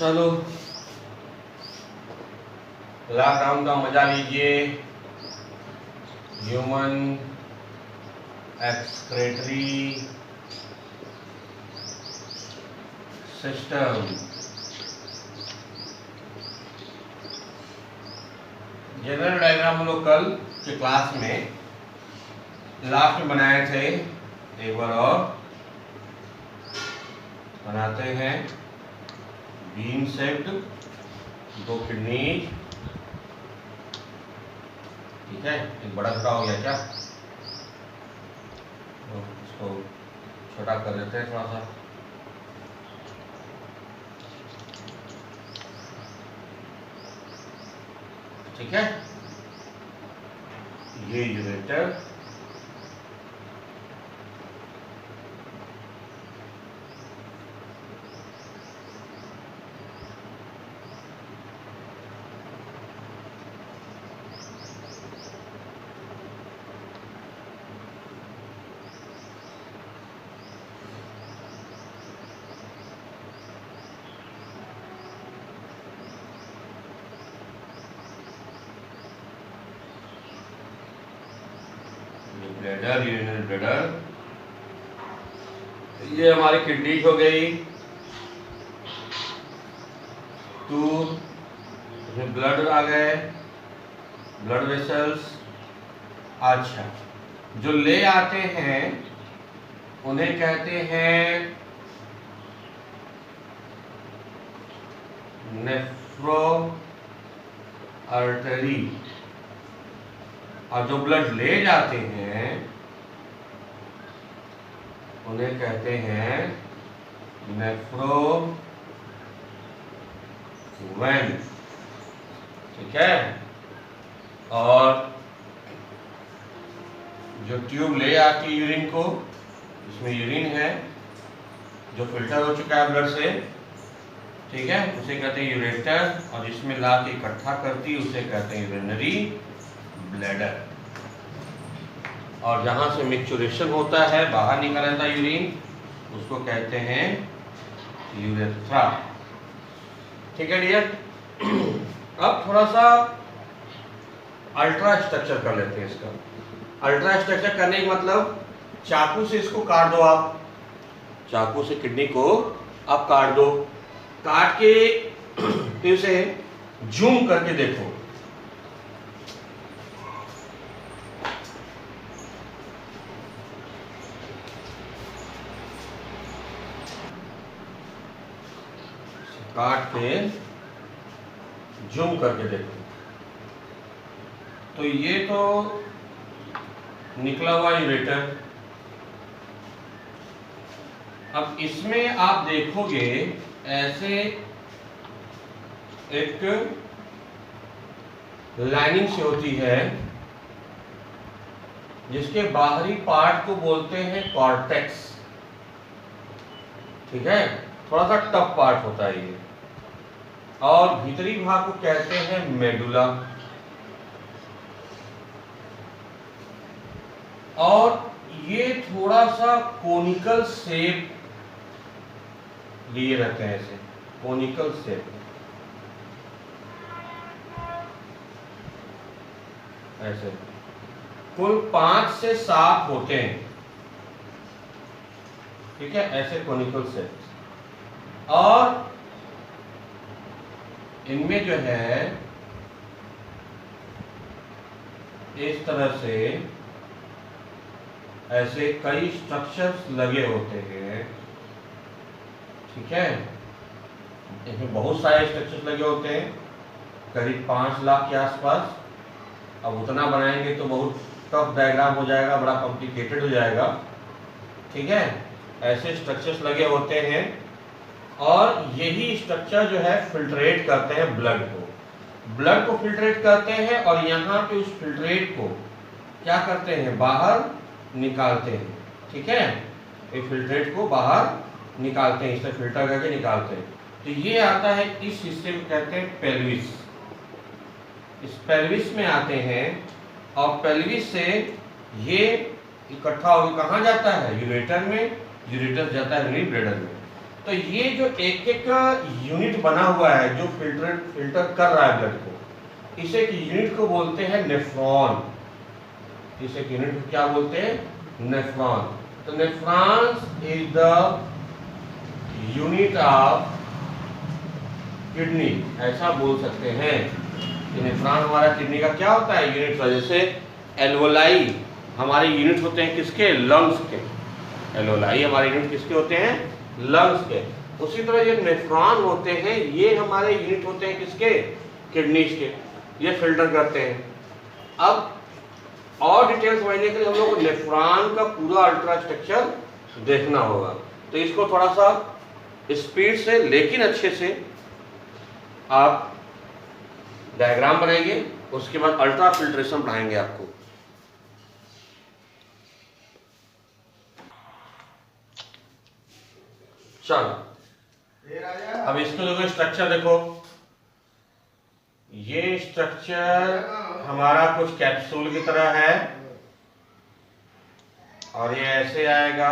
चलो लॉकडाउन का मजा लीजिए। Human excretory system. General diagram हम लोग कल के क्लास में लास्ट में बनाए थे, एक बार और बनाते हैं। बीन शेप्ड, दो किडनी, ठीक है। एक बड़ा छोटा हो गया क्या, तो इसको छोटा कर देते हैं थोड़ा सा। ठीक है, ये यूरेटर, ब्लैडर, यूरिनरी ब्लैडर, ये हमारी किडनी हो गई। टू इसमें ब्लड आ गए, ब्लड वेसल्स। अच्छा, जो ले आते हैं उन्हें कहते हैं नेफ्रो आर्टरी, और जो ब्लड ले जाते हैं उन्हें कहते हैं नेफ्रो वेन। ठीक है, और जो ट्यूब ले आती है यूरिन को, इसमें यूरिन है जो फिल्टर हो चुका है ब्लड से, ठीक है, उसे कहते हैं यूरेटर, और जिसमें ला के इकट्ठा करती उसे कहते हैं यूरिनरी ब्लैडर। और जहां से मिक्सचुरेशन होता है, बाहर निकल आता है यूरिन, उसको कहते हैं यूरेथ्रा। ठीक है डियर। अब थोड़ा सा अल्ट्रा स्ट्रक्चर कर लेते हैं इसका। अल्ट्रा स्ट्रक्चर करने का मतलब, चाकू से इसको काट दो आप, चाकू से किडनी को आप काट दो, काट के फिर से जूम करके देखो। काट के जूम करके देखो, तो ये तो निकला हुआ यूरेटर। अब इसमें आप देखोगे ऐसे एक लाइनिंग से होती है, जिसके बाहरी पार्ट को बोलते हैं कॉर्टेक्स। ठीक है, थोड़ा सा टफ पार्ट होता है ये, और भीतरी भाग को कहते हैं मेडुला। और ये थोड़ा सा कोनिकल शेप लिए रहते हैं, ऐसे कोनिकल शेप, ऐसे कुल 5 से 7 होते हैं। ठीक है, ऐसे कोनिकल शेप, और इनमें जो है इस तरह से ऐसे कई स्ट्रक्चर्स लगे होते हैं। ठीक है, इसमें बहुत सारे स्ट्रक्चर्स लगे होते हैं, करीब 5 लाख के आसपास। अब उतना बनाएंगे तो बहुत टफ डायग्राम हो जाएगा, बड़ा कॉम्प्लिकेटेड हो जाएगा। ठीक है, ऐसे स्ट्रक्चर्स लगे होते हैं, और यही स्ट्रक्चर जो है फिल्ट्रेट करते हैं ब्लड को। ब्लड को फिल्ट्रेट करते हैं, और यहाँ पे उस फिल्ट्रेट को क्या करते हैं, बाहर निकालते हैं। ठीक है, इस फिल्ट्रेट को बाहर निकालते हैं, इसे फिल्टर करके निकालते हैं। तो ये आता है, इस हिस्से को कहते हैं पेल्विस। इस पेल्विस में आते हैं, और पेल्विस से ये इकट्ठा होकर कहाँ जाता है, यूरेटर में, यूरेटर जाता है यूरिनरी ब्लैडर में। तो ये जो एक एक यूनिट बना हुआ है जो फिल्टर कर रहा है ब्लड को, इसे एक यूनिट को बोलते हैं नेफ्रॉन। इसे एक यूनिट को क्या बोलते हैं? नेफ्रॉन। तो nephrons is the unit of kidney, ऐसा बोल सकते हैं कि नेफ्रॉन हमारा किडनी का क्या होता है? यूनिट। जैसे एल्वोलाई हमारे यूनिट होते हैं किसके? लंग्स के। एल्वोलाई हमारे यूनिट किसके होते हैं? लंग्स के। उसी तरह ये नेफ्रॉन होते हैं, ये हमारे यूनिट होते हैं किसके? किडनीज के। ये फिल्टर करते हैं। अब और डिटेल समझने के लिए हम लोग को नेफ्रॉन का पूरा अल्ट्रा स्ट्रक्चर देखना होगा। तो इसको थोड़ा सा स्पीड से लेकिन अच्छे से आप डायग्राम बनाएंगे, उसके बाद अल्ट्रा फिल्ट्रेशन पढ़ाएंगे आपको। चलो अब इसको देखो, स्ट्रक्चर देखो। ये स्ट्रक्चर हमारा कुछ कैप्सूल की तरह है और ये ऐसे आएगा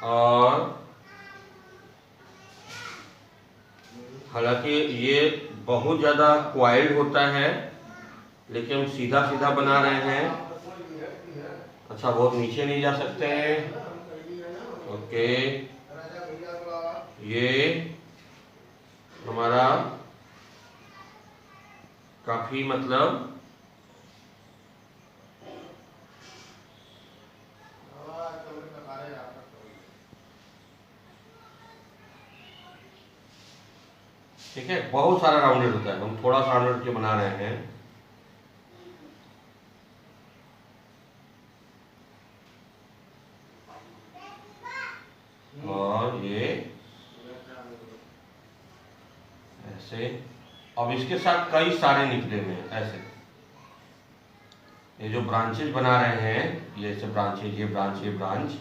और हालांकि ये बहुत ज़्यादा क्वाइल्ड होता है, लेकिन हम सीधा सीधा बना रहे हैं। अच्छा, बहुत नीचे नहीं जा सकते हैं। ओके, ये हमारा काफी मतलब ठीक है, बहुत सारा राउंडेड होता है। हम थोड़ा सा राउंडेड के बना रहे हैं। और ये ऐसे, अब इसके साथ कई सारे निकले हुए हैं ऐसे। ये जो ब्रांचेज बना रहे हैं, ये ऐसे ब्रांचेज, ये ब्रांच, ये ब्रांच।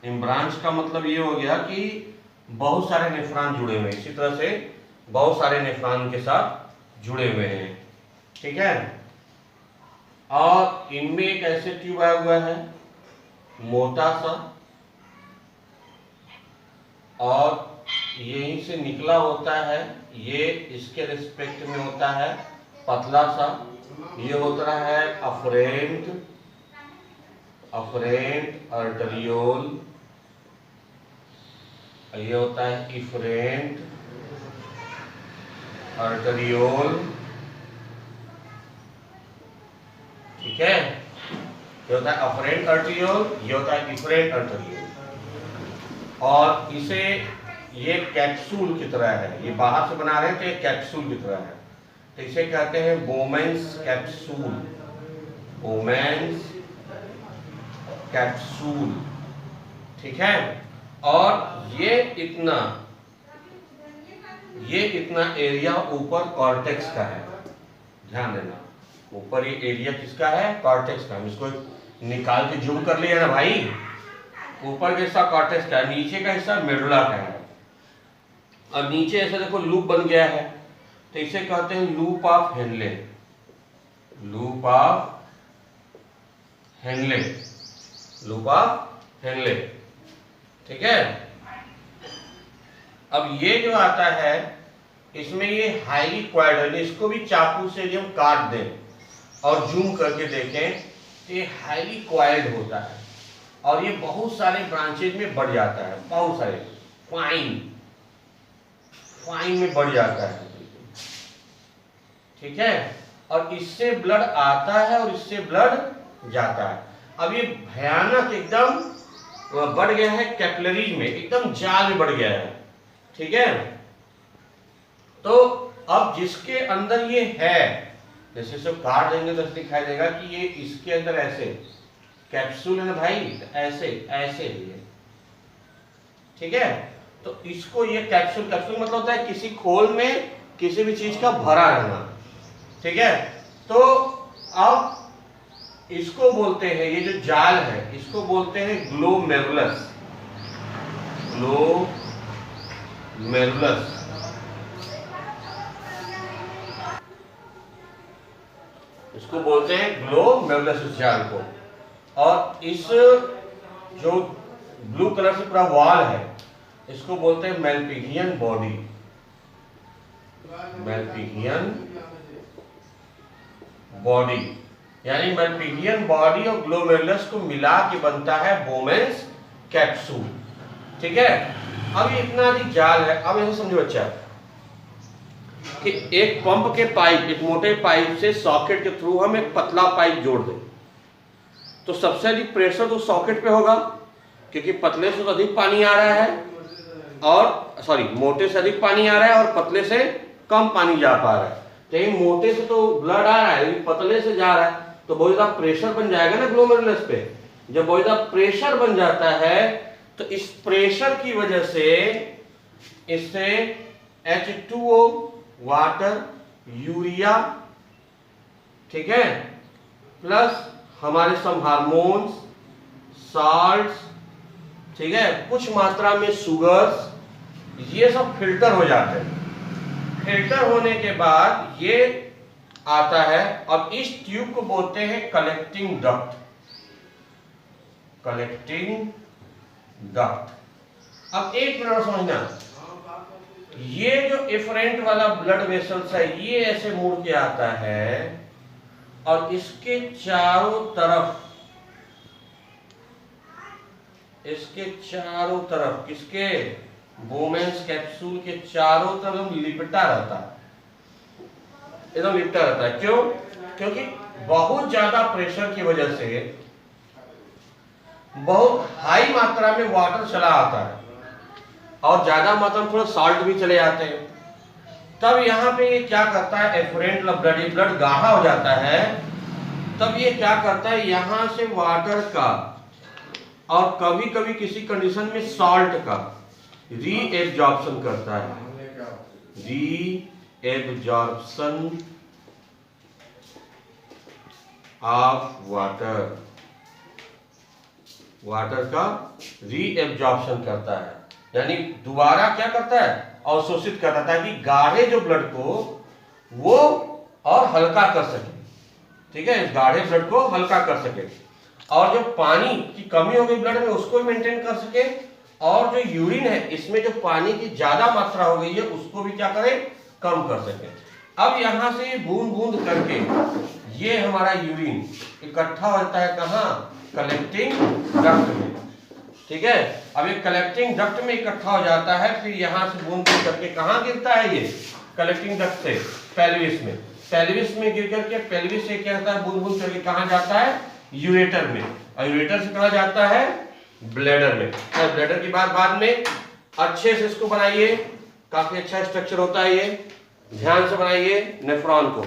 इन ब्रांच का मतलब ये हो गया कि बहुत सारे नेफ्रॉन जुड़े हुए हैं। इसी तरह से बहुत सारे नेफ्रॉन के साथ जुड़े हुए हैं। ठीक है, और इनमें एक ऐसे ट्यूब आया हुआ है मोटा सा, और यहीं से निकला होता है। ये इसके रिस्पेक्ट में होता है पतला सा। ये होता है अफरेंट आर्टरियोल। ये होता है इफरेंट आर्टरियोल। ठीक है, ये होता है अफरेंट आर्टरियोल, ये होता है इफरेंट आर्टरियोल। और इसे ये कैप्सूल की तरह है, ये बाहर से बना रहे हैं तो ये कैप्सूल की तरह है। तो इसे कहते हैं बोमेंस कैप्सूल। बोमेंस कैप्सूल। ठीक है, और ये इतना एरिया ऊपर कॉर्टेक्स का है। ध्यान देना, ऊपर ये एरिया किसका है? कॉर्टेक्स का। हम इसको निकाल के जूम कर लिया ना भाई। ऊपर का हिस्सा कॉर्टेक्स का है, नीचे का हिस्सा मेडुला का है। और नीचे ऐसे देखो लूप बन गया है, तो इसे कहते हैं loop of Henle. Loop of Henle, loop of Henle. ठीक है, अब ये जो आता है, इसमें ये हाईली क्वाइल्ड है। इसको भी चाकू से हम काट दें और जूम करके देखें तो ये हाईली क्वाइल्ड होता है और ये बहुत सारे ब्रांचेज में बढ़ जाता है। बहुत सारे फाइन में बढ़ जाता है। ठीक है, और इससे ब्लड आता है और इससे ब्लड जाता है। अब ये भयानक एकदम बढ़ गया है, कैपिलरीज में एकदम जाल में बढ़ गया है। ठीक है, तो अब जिसके अंदर ये है, जैसे सब काट देंगे तो दिखाई देगा कि ये इसके अंदर ऐसे कैप्सूल है ना भाई, ऐसे ऐसे ये। ठीक है, तो इसको ये कैप्सूल मतलब होता है किसी खोल में किसी भी चीज का भरा रहना। ठीक है, तो अब इसको बोलते हैं, ये जो जाल है इसको बोलते हैं ग्लोमेरुलस। ग्लोमेरुलस। इसको बोलते हैं ग्लोमेरुलस, इस जाल को। और इस जो ब्लू कलर से पूरा वॉल है, इसको बोलते हैं मेल्पिगियन बॉडी। मेल्पिगियन बॉडी यानी मेल्पिगियन बॉडी और ग्लोमेरुलस को मिला के बनता है बोमेन्स कैप्सूल। ठीक है, अब ये इतना अधिक जाल है। अब ऐसे समझो बच्चा कि एक पंप के पाइप, एक मोटे पाइप से सॉकेट के थ्रू हम एक पतला पाइप जोड़ दें, तो सबसे अधिक प्रेशर तो सॉकेट पे होगा, क्योंकि पतले से तो अधिक पानी आ रहा है, और सॉरी मोटे से अधिक पानी आ रहा है और पतले से कम पानी जा पा रहा है। कहीं मोटे से तो ब्लड आ रहा है लेकिन पतले से जा रहा है, तो बहुत ज्यादा प्रेशर बन जाएगा ना ग्लोमेरुलस पे। जब बहुत ज्यादा प्रेशर बन जाता है तो इस प्रेशर की वजह से इससे H2O वाटर, यूरिया, ठीक है, प्लस हमारे सब हार्मोन्स, साल्ट्स, ठीक है, कुछ मात्रा में शुगर्स, ये सब फिल्टर हो जाते हैं। फिल्टर होने के बाद ये आता है, अब इस ट्यूब को बोलते हैं कलेक्टिंग डक्ट। Collecting duct. अब एक मिनट समझना, ये जो एफरेंट वाला ब्लड वेसल्स है ये ऐसे मुड़ के आता है और इसके चारों तरफ, किसके, बोमेन्स कैप्सूल के चारों तरफ लिपटा रहता है, एकदम लिपटा रहता है। क्यों? क्योंकि बहुत ज्यादा प्रेशर की वजह से बहुत हाई मात्रा में वाटर चला आता है और ज्यादा मात्रा में थोड़ा साल्ट भी चले जाते हैं। तब यहाँ पे ये क्या करता है, एफरेंट ब्लड गाढ़ा हो जाता है, तब ये क्या करता है, यहाँ से वाटर का और कभी कभी किसी कंडीशन में सॉल्ट का रीएब्जॉर्प्शन करता है। रीएब्जॉर्प्शन ऑफ वाटर, वाटर का रीएब्जॉर्प्शन करता है, यानी दोबारा क्या करता है, अवशोषित करता है, ताकि गाढ़े जो ब्लड को वो और हल्का कर सके। ठीक है, इस गाढ़े ब्लड को हल्का कर सके, और जो पानी की कमी हो गई ब्लड में उसको भी मेंटेन कर सके, और जो यूरिन है इसमें जो पानी की ज्यादा मात्रा हो गई है उसको भी क्या करे, कम कर सके। अब यहां से बूंद बूंद करके ये हमारा यूरिन इकट्ठा होता है कहाँ, कलेक्टिंग डक्ट में। ठीक है, अब ये कलेक्टिंग डक्ट में इकट्ठा हो जाता है, फिर यहाँ से बूंद बूंद करके कहाँ गिरता है, ये कलेक्टिंग डक्ट से पेल्विस में, पेल्विस में गिर करके पेल्विस से क्या होता है, बूंद बूंद करके कहाँ जाता है, यूरेटर में, और यूरेटर से कहाँ जाता है, ब्लैडर में। तो ब्लैडर की बात बाद में, अच्छे से इसको बनाइए, काफी अच्छा स्ट्रक्चर होता है ये, ध्यान से बनाइए नेफ्रॉन को।